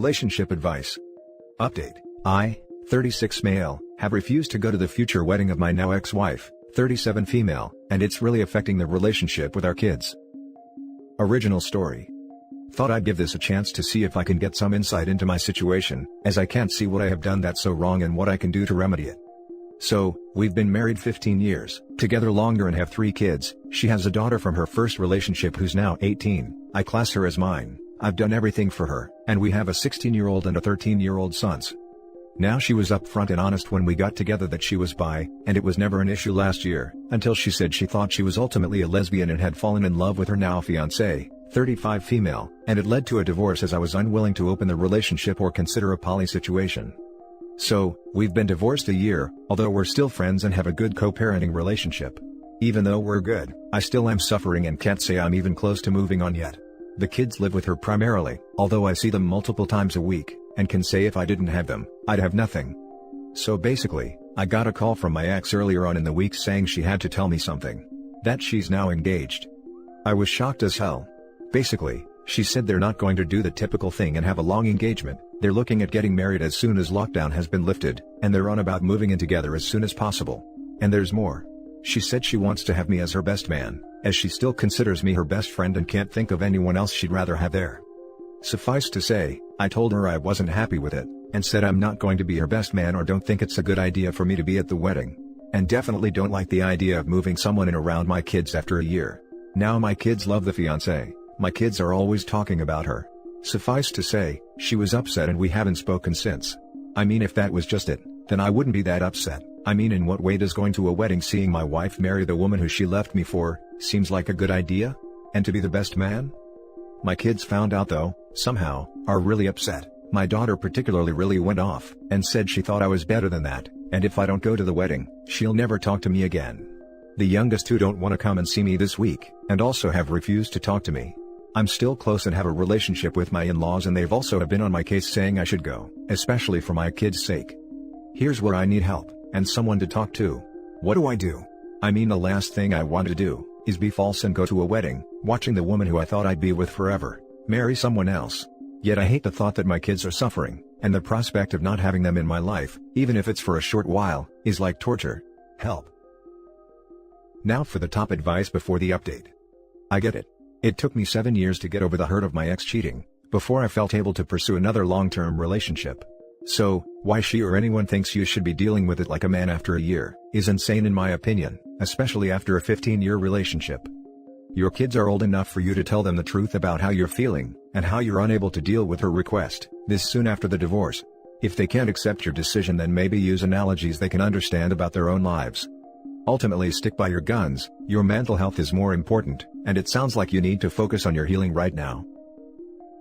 Relationship advice. Update. I, 36 male, have refused to go to the future wedding of my now ex-wife, 37 female, and it's really affecting the relationship with our kids. Original story. Thought I'd give this a chance to see if I can get some insight into my situation, as I can't see what I have done that's so wrong and what I can do to remedy it. So, we've been married 15 years, together longer and have 3 kids. She has a daughter from her first relationship who's now 18, I class her as mine. I've done everything for her, and we have a 16-year-old and a 13-year-old sons. Now she was upfront and honest when we got together that she was bi, and it was never an issue last year, until she said she thought she was ultimately a lesbian and had fallen in love with her now fiancé, 35 female, and it led to a divorce as I was unwilling to open the relationship or consider a poly situation. So, we've been divorced a year, although we're still friends and have a good co-parenting relationship. Even though we're good, I still am suffering and can't say I'm even close to moving on yet. The kids live with her primarily, although I see them multiple times a week, and can say if I didn't have them, I'd have nothing. So basically, I got a call from my ex earlier on in the week saying she had to tell me something. That she's now engaged. I was shocked as hell. Basically, she said they're not going to do the typical thing and have a long engagement. They're looking at getting married as soon as lockdown has been lifted, and they're on about moving in together as soon as possible. And there's more. She said she wants to have me as her best man, as she still considers me her best friend and can't think of anyone else she'd rather have there. Suffice to say, I told her I wasn't happy with it, and said I'm not going to be her best man or don't think it's a good idea for me to be at the wedding. And definitely don't like the idea of moving someone in around my kids after a year. Now my kids love the fiancé. My kids are always talking about her. Suffice to say, she was upset and we haven't spoken since. I mean, if that was just it, then I wouldn't be that upset. I mean, in what way does going to a wedding seeing my wife marry the woman who she left me for, seems like a good idea? And to be the best man? My kids found out though, somehow, are really upset. My daughter particularly really went off, and said she thought I was better than that, and if I don't go to the wedding, she'll never talk to me again. The youngest 2 don't want to come and see me this week, and also have refused to talk to me. I'm still close and have a relationship with my in-laws, and they've also been on my case saying I should go, especially for my kids' sake. Here's where I need help, and someone to talk to. What do I do? I mean, the last thing I want to do, is be false and go to a wedding, watching the woman who I thought I'd be with forever, marry someone else. Yet I hate the thought that my kids are suffering, and the prospect of not having them in my life, even if it's for a short while, is like torture. Help. Now for the top advice before the update. I get it. It took me 7 years to get over the hurt of my ex cheating, before I felt able to pursue another long-term relationship. So, why she or anyone thinks you should be dealing with it like a man after a year, is insane in my opinion, especially after a 15-year relationship. Your kids are old enough for you to tell them the truth about how you're feeling, and how you're unable to deal with her request, this soon after the divorce. If they can't accept your decision, then maybe use analogies they can understand about their own lives. Ultimately, stick by your guns. Your mental health is more important, and it sounds like you need to focus on your healing right now.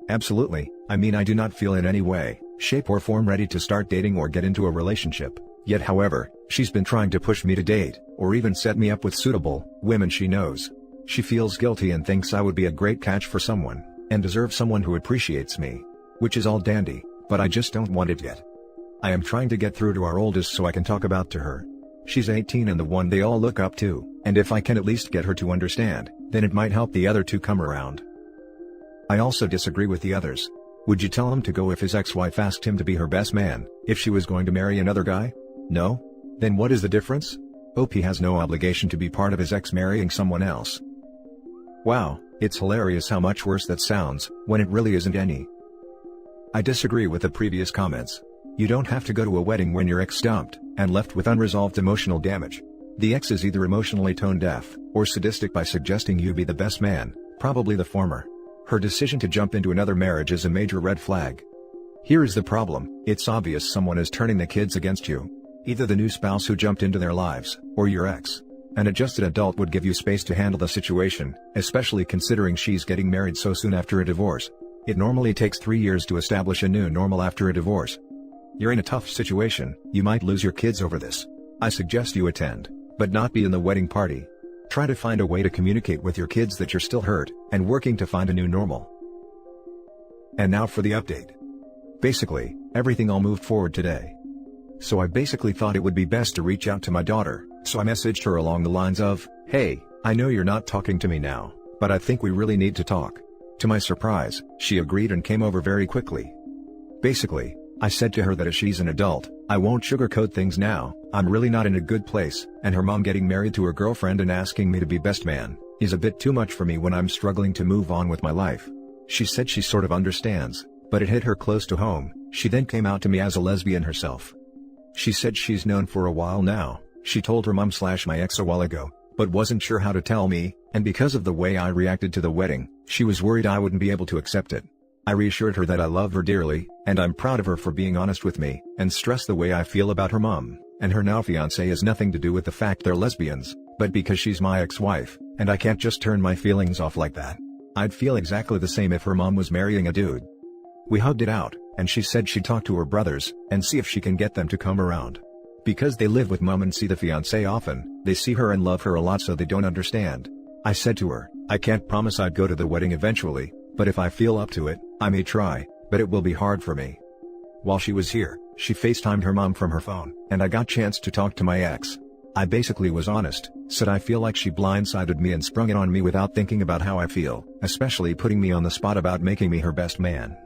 Absolutely, I mean, I do not feel in any way, shape or form ready to start dating or get into a relationship. Yet however, she's been trying to push me to date, or even set me up with suitable women she knows. She feels guilty and thinks I would be a great catch for someone, and deserve someone who appreciates me. Which is all dandy, but I just don't want it yet. I am trying to get through to our oldest so I can talk about to her. She's 18 and the one they all look up to, and if I can at least get her to understand, then it might help the other 2 come around. I also disagree with the others. Would you tell him to go if his ex-wife asked him to be her best man, if she was going to marry another guy? No? Then what is the difference? OP has no obligation to be part of his ex marrying someone else. Wow, it's hilarious how much worse that sounds, when it really isn't any. I disagree with the previous comments. You don't have to go to a wedding when you're ex-dumped, and left with unresolved emotional damage. The ex is either emotionally tone-deaf, or sadistic by suggesting you be the best man, probably the former. Her decision to jump into another marriage is a major red flag. Here is the problem, it's obvious someone is turning the kids against you. Either the new spouse who jumped into their lives, or your ex. An adjusted adult would give you space to handle the situation, especially considering she's getting married so soon after a divorce. It normally takes 3 years to establish a new normal after a divorce. You're in a tough situation, you might lose your kids over this. I suggest you attend, but not be in the wedding party. Try to find a way to communicate with your kids that you're still hurt, and working to find a new normal. And now for the update. Basically, everything all moved forward today. So I basically thought it would be best to reach out to my daughter, so I messaged her along the lines of, "Hey, I know you're not talking to me now, but I think we really need to talk." To my surprise, she agreed and came over very quickly. Basically, I said to her that as she's an adult, I won't sugarcoat things now, I'm really not in a good place, and her mom getting married to her girlfriend and asking me to be best man is a bit too much for me when I'm struggling to move on with my life. She said she sort of understands, but it hit her close to home. She then came out to me as a lesbian herself. She said she's known for a while now. She told her mom/my ex a while ago, but wasn't sure how to tell me, and because of the way I reacted to the wedding, she was worried I wouldn't be able to accept it. I reassured her that I love her dearly, and I'm proud of her for being honest with me, and stressed the way I feel about her mom and her now fiancé has nothing to do with the fact they're lesbians, but because she's my ex-wife, and I can't just turn my feelings off like that. I'd feel exactly the same if her mom was marrying a dude. We hugged it out, and she said she'd talk to her brothers and see if she can get them to come around. Because they live with mom and see the fiancé often, they see her and love her a lot, so they don't understand. I said to her, I can't promise I'd go to the wedding eventually, but if I feel up to it, I may try, but it will be hard for me. While she was here, she FaceTimed her mom from her phone, and I got chance to talk to my ex. I basically was honest, said I feel like she blindsided me and sprung it on me without thinking about how I feel, especially putting me on the spot about making me her best man.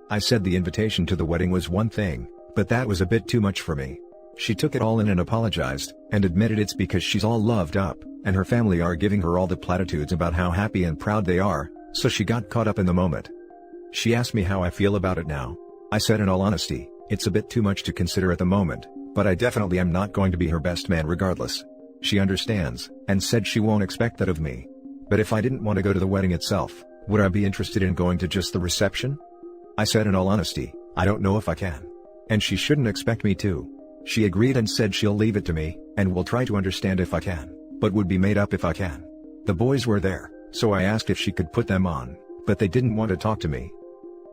I said the invitation to the wedding was one thing, but that was a bit too much for me. She took it all in and apologized, and admitted it's because she's all loved up, and her family are giving her all the platitudes about how happy and proud they are, so she got caught up in the moment. She asked me how I feel about it now. I said in all honesty, it's a bit too much to consider at the moment, but I definitely am not going to be her best man regardless. She understands, and said she won't expect that of me. But if I didn't want to go to the wedding itself, would I be interested in going to just the reception? I said in all honesty, I don't know if I can. And she shouldn't expect me to. She agreed and said she'll leave it to me, and will try to understand if I can, but would be made up if I can. The boys were there, so I asked if she could put them on, but they didn't want to talk to me.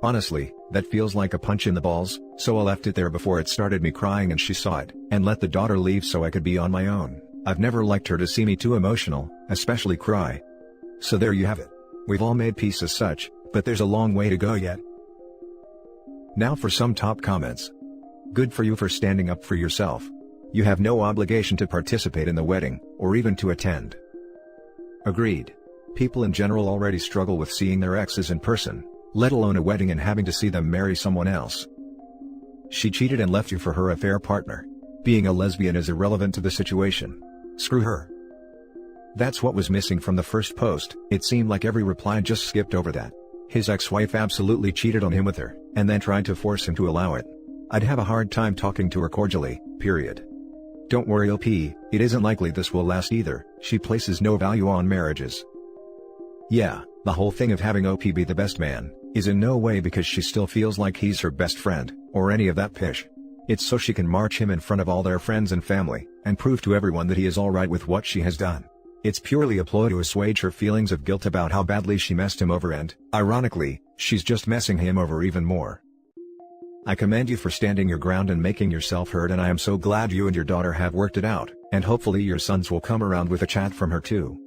Honestly, that feels like a punch in the balls, so I left it there before it started me crying and she saw it, and let the daughter leave so I could be on my own. I've never liked her to see me too emotional, especially cry. So there you have it. We've all made peace as such, but there's a long way to go yet. Now for some top comments. Good for you for standing up for yourself. You have no obligation to participate in the wedding, or even to attend. Agreed. People in general already struggle with seeing their exes in person, let alone a wedding and having to see them marry someone else. She cheated and left you for her affair partner. Being a lesbian is irrelevant to the situation. Screw her. That's what was missing from the first post. It seemed like every reply just skipped over that. His ex-wife absolutely cheated on him with her, and then tried to force him to allow it. I'd have a hard time talking to her cordially, period. Don't worry OP, it isn't likely this will last either. She places no value on marriages. Yeah, the whole thing of having OP be the best man is in no way because she still feels like he's her best friend, or any of that pish. It's so she can march him in front of all their friends and family, and prove to everyone that he is alright with what she has done. It's purely a ploy to assuage her feelings of guilt about how badly she messed him over, and, ironically, she's just messing him over even more. I commend you for standing your ground and making yourself heard, and I am so glad you and your daughter have worked it out, and hopefully your sons will come around with a chat from her too.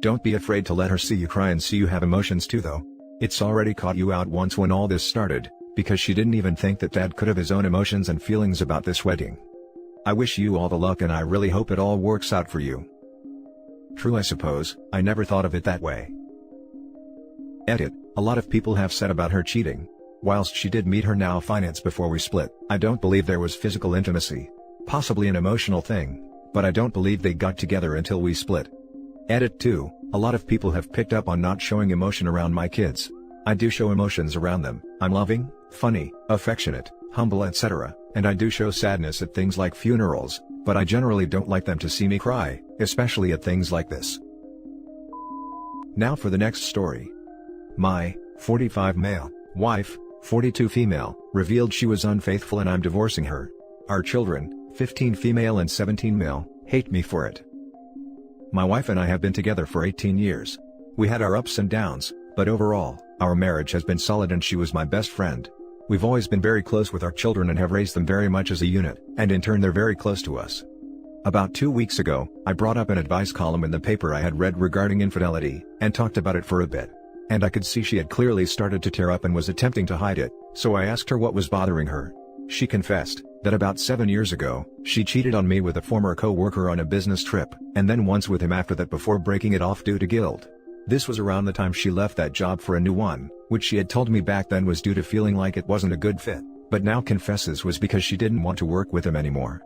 Don't be afraid to let her see you cry and see you have emotions too though. It's already caught you out once when all this started, because she didn't even think that Dad could have his own emotions and feelings about this wedding. I wish you all the luck and I really hope it all works out for you. True, I suppose, I never thought of it that way. Edit, a lot of people have said about her cheating. Whilst she did meet her now fiance before we split, I don't believe there was physical intimacy. Possibly an emotional thing, but I don't believe they got together until we split. Edit 2, a lot of people have picked up on not showing emotion around my kids. I do show emotions around them. I'm loving, funny, affectionate, humble, etc., and I do show sadness at things like funerals, but I generally don't like them to see me cry, especially at things like this. Now for the next story. My 45 male wife, 42 female, revealed she was unfaithful and I'm divorcing her. Our children, 15 female and 17 male, hate me for it. My wife and I have been together for 18 years. We had our ups and downs, but overall, our marriage has been solid and she was my best friend. We've always been very close with our children and have raised them very much as a unit, and in turn they're very close to us. About 2 weeks ago, I brought up an advice column in the paper I had read regarding infidelity, and talked about it for a bit. And I could see she had clearly started to tear up and was attempting to hide it, so I asked her what was bothering her. She confessed that about 7 years ago, she cheated on me with a former co-worker on a business trip, and then once with him after that before breaking it off due to guilt. This was around the time she left that job for a new one, which she had told me back then was due to feeling like it wasn't a good fit. but now confesses was because she didn't want to work with him anymore.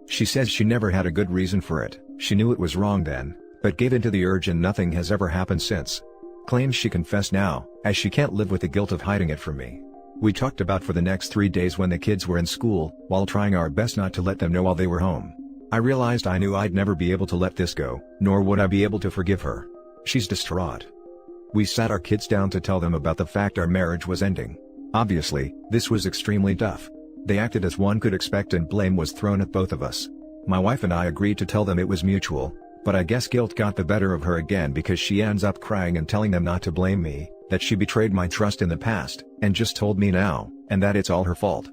She says she never had a good reason for it, she knew it was wrong then, but gave in to the urge and nothing has ever happened since. Claims she confessed now, as she can't live with the guilt of hiding it from me. We talked about for the next 3 days when the kids were in school, while trying our best not to let them know while they were home. I realized I knew I'd never be able to let this go, nor would I be able to forgive her. She's distraught. We sat our kids down to tell them about the fact our marriage was ending. Obviously, this was extremely tough. They acted as one could expect and blame was thrown at both of us. My wife and I agreed to tell them it was mutual, but I guess guilt got the better of her again because she ends up crying and telling them not to blame me, that she betrayed my trust in the past, and just told me now, and that it's all her fault.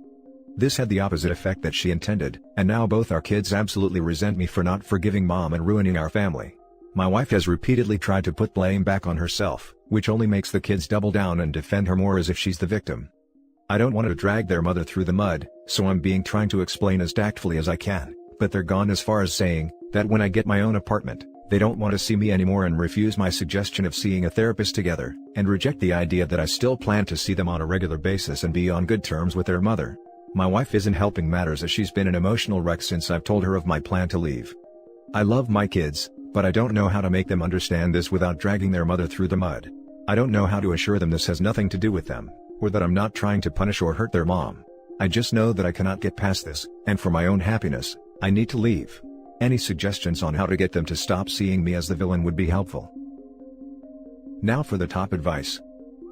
This had the opposite effect that she intended, and now both our kids absolutely resent me for not forgiving mom and ruining our family. My wife has repeatedly tried to put blame back on herself, which only makes the kids double down and defend her more as if she's the victim. I don't want to drag their mother through the mud, so I'm trying to explain as tactfully as I can, but they're gone as far as saying that when I get my own apartment, they don't want to see me anymore and refuse my suggestion of seeing a therapist together, and reject the idea that I still plan to see them on a regular basis and be on good terms with their mother. My wife isn't helping matters as she's been an emotional wreck since I've told her of my plan to leave. I love my kids, but I don't know how to make them understand this without dragging their mother through the mud. I don't know how to assure them this has nothing to do with them, or that I'm not trying to punish or hurt their mom. I just know that I cannot get past this, and for my own happiness, I need to leave. Any suggestions on how to get them to stop seeing me as the villain would be helpful. Now for the top advice.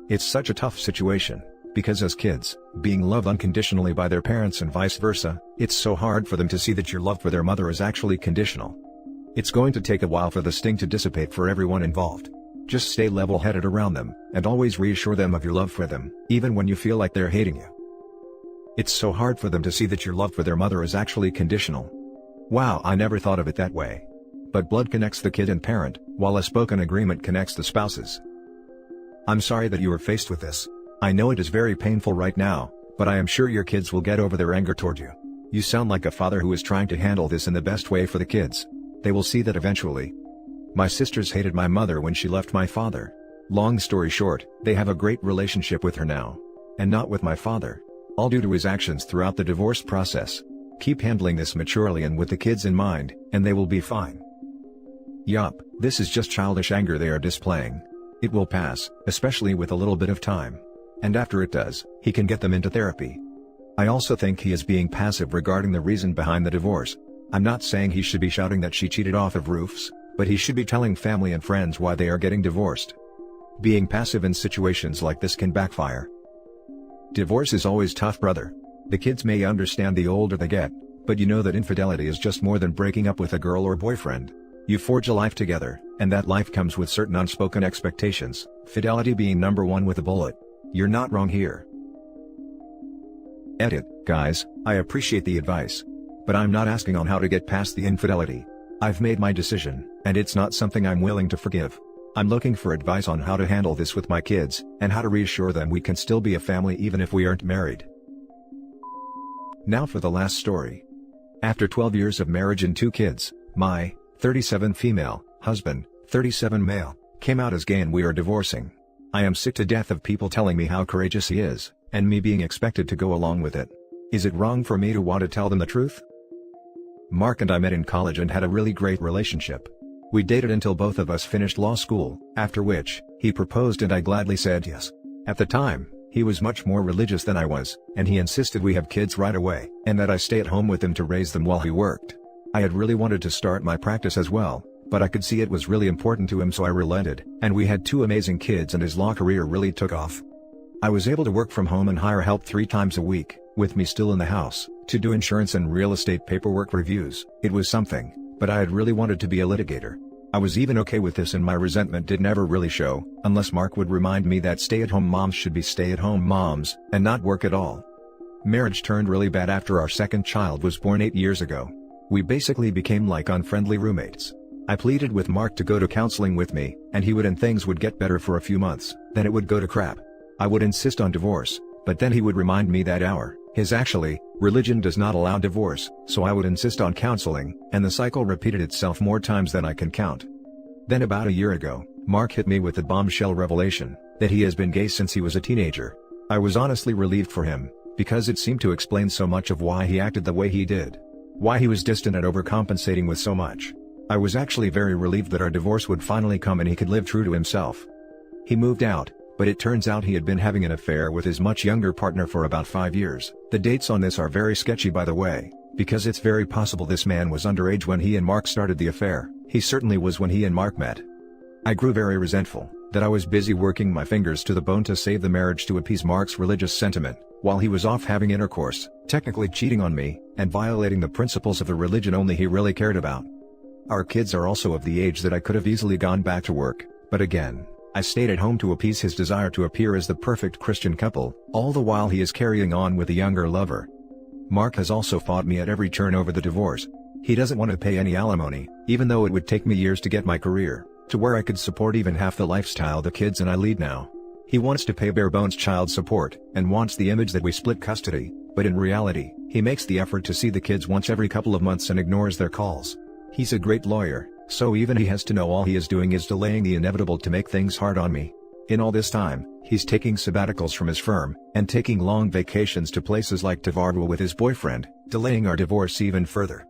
It's such a tough situation, because as kids, being loved unconditionally by their parents and vice versa, it's so hard for them to see that your love for their mother is actually conditional. It's going to take a while for the sting to dissipate for everyone involved. Just stay level-headed around them, and always reassure them of your love for them, even when you feel like they're hating you. It's so hard for them to see that your love for their mother is actually conditional. Wow, I never thought of it that way. But blood connects the kid and parent, while a spoken agreement connects the spouses. I'm sorry that you are faced with this. I know it is very painful right now, but I am sure your kids will get over their anger toward you. You sound like a father who is trying to handle this in the best way for the kids. They will see that eventually. My sisters hated my mother when she left my father. Long story short, they have a great relationship with her now. And not with my father. All due to his actions throughout the divorce process. Keep handling this maturely and with the kids in mind, and they will be fine. Yup, this is just childish anger they are displaying. It will pass, especially with a little bit of time. And after it does, he can get them into therapy. I also think he is being passive regarding the reason behind the divorce. I'm not saying he should be shouting that she cheated off of roofs, but he should be telling family and friends why they are getting divorced. Being passive in situations like this can backfire. Divorce is always tough, brother. The kids may understand the older they get, but you know that infidelity is just more than breaking up with a girl or boyfriend. You forge a life together, and that life comes with certain unspoken expectations, fidelity being number one with a bullet. You're not wrong here. Edit, guys, I appreciate the advice. But I'm not asking on how to get past the infidelity. I've made my decision, and it's not something I'm willing to forgive. I'm looking for advice on how to handle this with my kids, and how to reassure them we can still be a family even if we aren't married. Now for the last story. After 12 years of marriage and 2 kids, my 37 female husband, 37 male, came out as gay and we are divorcing. I am sick to death of people telling me how courageous he is, and me being expected to go along with it. Is it wrong for me to want to tell them the truth? Mark and I met in college and had a really great relationship. We dated until both of us finished law school, after which, he proposed and I gladly said yes. At the time, he was much more religious than I was, and he insisted we have kids right away, and that I stay at home with him to raise them while he worked. I had really wanted to start my practice as well, but I could see it was really important to him, so I relented, and we had 2 amazing kids and his law career really took off. I was able to work from home and hire help 3 times a week, with me still in the house, to do insurance and real estate paperwork reviews. It was something, but I had really wanted to be a litigator. I was even okay with this and my resentment did never really show, unless Mark would remind me that stay-at-home moms should be stay-at-home moms, and not work at all. Marriage turned really bad after our second child was born 8 years ago. We basically became like unfriendly roommates. I pleaded with Mark to go to counseling with me, and he would, and things would get better for a few months, then it would go to crap. I would insist on divorce, but then he would remind me that religion does not allow divorce, so I would insist on counseling, and the cycle repeated itself more times than I can count. Then about a year ago, Mark hit me with the bombshell revelation, that he has been gay since he was a teenager. I was honestly relieved for him, because it seemed to explain so much of why he acted the way he did. Why he was distant and overcompensating with so much. I was actually very relieved that our divorce would finally come and he could live true to himself. He moved out, but it turns out he had been having an affair with his much younger partner for about 5 years. The dates on this are very sketchy, by the way, because it's very possible this man was underage when he and Mark started the affair. He certainly was when he and Mark met. I grew very resentful that I was busy working my fingers to the bone to save the marriage to appease Mark's religious sentiment, while he was off having intercourse, technically cheating on me, and violating the principles of the religion only he really cared about. Our kids are also of the age that I could have easily gone back to work, but again, I stayed at home to appease his desire to appear as the perfect Christian couple, all the while he is carrying on with a younger lover. Mark has also fought me at every turn over the divorce. He doesn't want to pay any alimony, even though it would take me years to get my career to where I could support even half the lifestyle the kids and I lead now. He wants to pay bare bones child support, and wants the image that we split custody, but in reality, he makes the effort to see the kids once every couple of months and ignores their calls. He's a great lawyer, so even he has to know all he is doing is delaying the inevitable to make things hard on me. In all this time, he's taking sabbaticals from his firm, and taking long vacations to places like Tavarua with his boyfriend, delaying our divorce even further.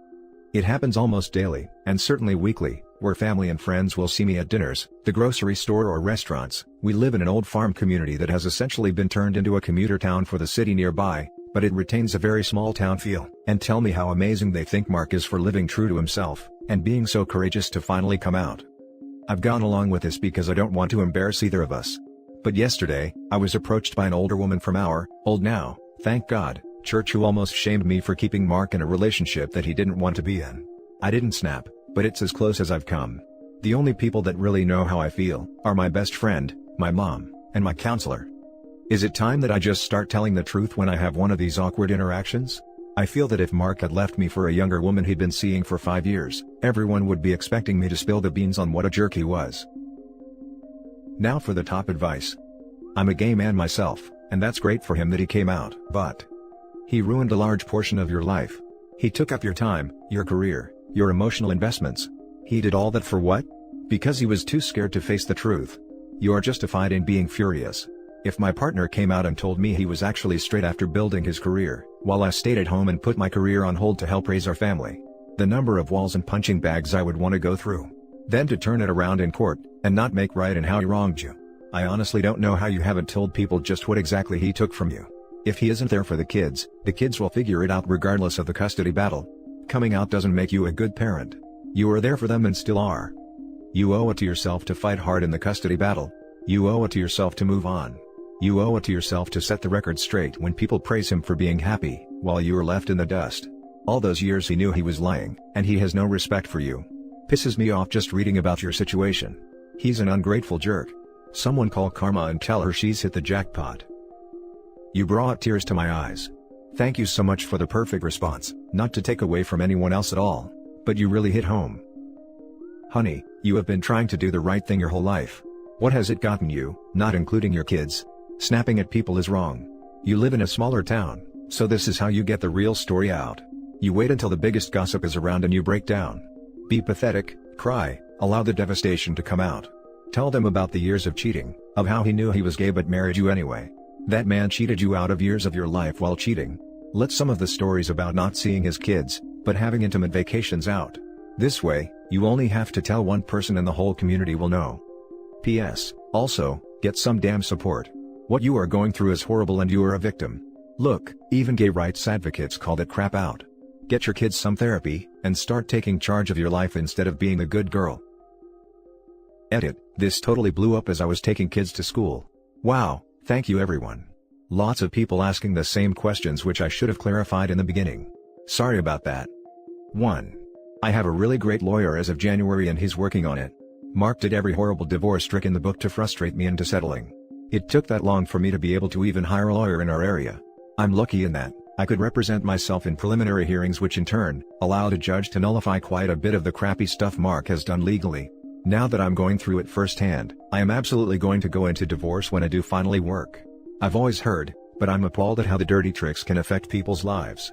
It happens almost daily, and certainly weekly, where family and friends will see me at dinners, the grocery store or restaurants. We live in an old farm community that has essentially been turned into a commuter town for the city nearby, but it retains a very small town feel, and tell me how amazing they think Mark is for living true to himself, and being so courageous to finally come out. I've gone along with this because I don't want to embarrass either of us. But yesterday, I was approached by an older woman from our, old now, thank God, church who almost shamed me for keeping Mark in a relationship that he didn't want to be in. I didn't snap, but it's as close as I've come. The only people that really know how I feel are my best friend, my mom, and my counselor. Is it time that I just start telling the truth when I have one of these awkward interactions? I feel that if Mark had left me for a younger woman he'd been seeing for 5 years, everyone would be expecting me to spill the beans on what a jerk he was. Now for the top advice. I'm a gay man myself, and that's great for him that he came out, but he ruined a large portion of your life. He took up your time, your career, your emotional investments. He did all that for what? Because he was too scared to face the truth. You are justified in being furious. If my partner came out and told me he was actually straight after building his career, while I stayed at home and put my career on hold to help raise our family, the number of walls and punching bags I would want to go through. Then to turn it around in court, and not make right in how he wronged you. I honestly don't know how you haven't told people just what exactly he took from you. If he isn't there for the kids will figure it out regardless of the custody battle. Coming out doesn't make you a good parent. You were there for them and still are. You owe it to yourself to fight hard in the custody battle. You owe it to yourself to move on. You owe it to yourself to set the record straight when people praise him for being happy, while you are left in the dust. All those years he knew he was lying, and he has no respect for you. Pisses me off just reading about your situation. He's an ungrateful jerk. Someone call Karma and tell her she's hit the jackpot. You brought tears to my eyes. Thank you so much for the perfect response, not to take away from anyone else at all, but you really hit home. Honey, you have been trying to do the right thing your whole life. What has it gotten you, not including your kids? Snapping at people is wrong. You live in a smaller town, so this is how you get the real story out. You wait until the biggest gossip is around and you break down. Be pathetic, cry, allow the devastation to come out. Tell them about the years of cheating, of how he knew he was gay but married you anyway. That man cheated you out of years of your life while cheating. Let some of the stories about not seeing his kids, but having intimate vacations out. This way, you only have to tell one person and the whole community will know. P.S. Also, get some damn support. What you are going through is horrible and you are a victim. Look, even gay rights advocates call that crap out. Get your kids some therapy, and start taking charge of your life instead of being a good girl. Edit, this totally blew up as I was taking kids to school. Wow, thank you everyone. Lots of people asking the same questions which I should have clarified in the beginning. Sorry about that. 1. I have a really great lawyer as of January and he's working on it. Mark did every horrible divorce trick in the book to frustrate me into settling. It took that long for me to be able to even hire a lawyer in our area. I'm lucky in that I could represent myself in preliminary hearings which in turn allowed a judge to nullify quite a bit of the crappy stuff Mark has done legally. Now that I'm going through it firsthand, I am absolutely going to go into divorce when I do finally work. I've always heard, but I'm appalled at how the dirty tricks can affect people's lives.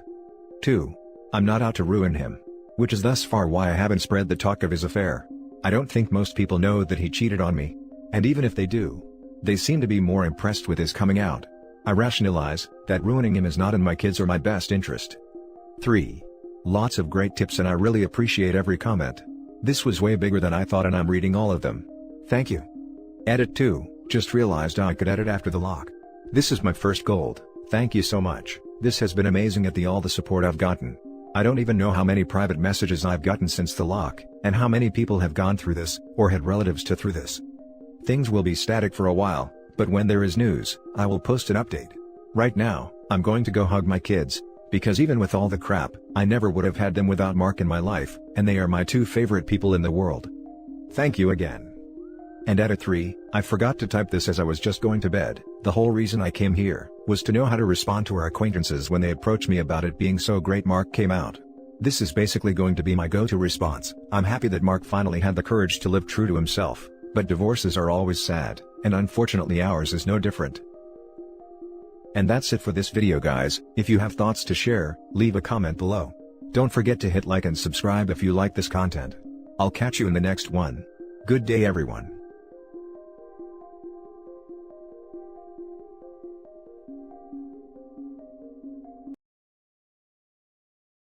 2. I'm not out to ruin him. Which is thus far why I haven't spread the talk of his affair. I don't think most people know that he cheated on me. And even if they do, they seem to be more impressed with his coming out. I rationalize that ruining him is not in my kids or my best interest. 3. Lots of great tips and I really appreciate every comment. This was way bigger than I thought and I'm reading all of them. Thank you. Edit 2, just realized I could edit after the lock. This is my first gold, thank you so much, this has been amazing at all the support I've gotten. I don't even know how many private messages I've gotten since the lock, and how many people have gone through this, or had relatives to through this. Things will be static for a while, but when there is news, I will post an update. Right now, I'm going to go hug my kids, because even with all the crap, I never would have had them without Mark in my life, and they are my 2 favorite people in the world. Thank you again. And edit 3, I forgot to type this as I was just going to bed. The whole reason I came here was to know how to respond to our acquaintances when they approach me about it being so great Mark came out. This is basically going to be my go-to response. I'm happy that Mark finally had the courage to live true to himself, but divorces are always sad, and unfortunately ours is no different. And that's it for this video guys. If you have thoughts to share, leave a comment below. Don't forget to hit like and subscribe if you like this content. I'll catch you in the next one. Good day everyone.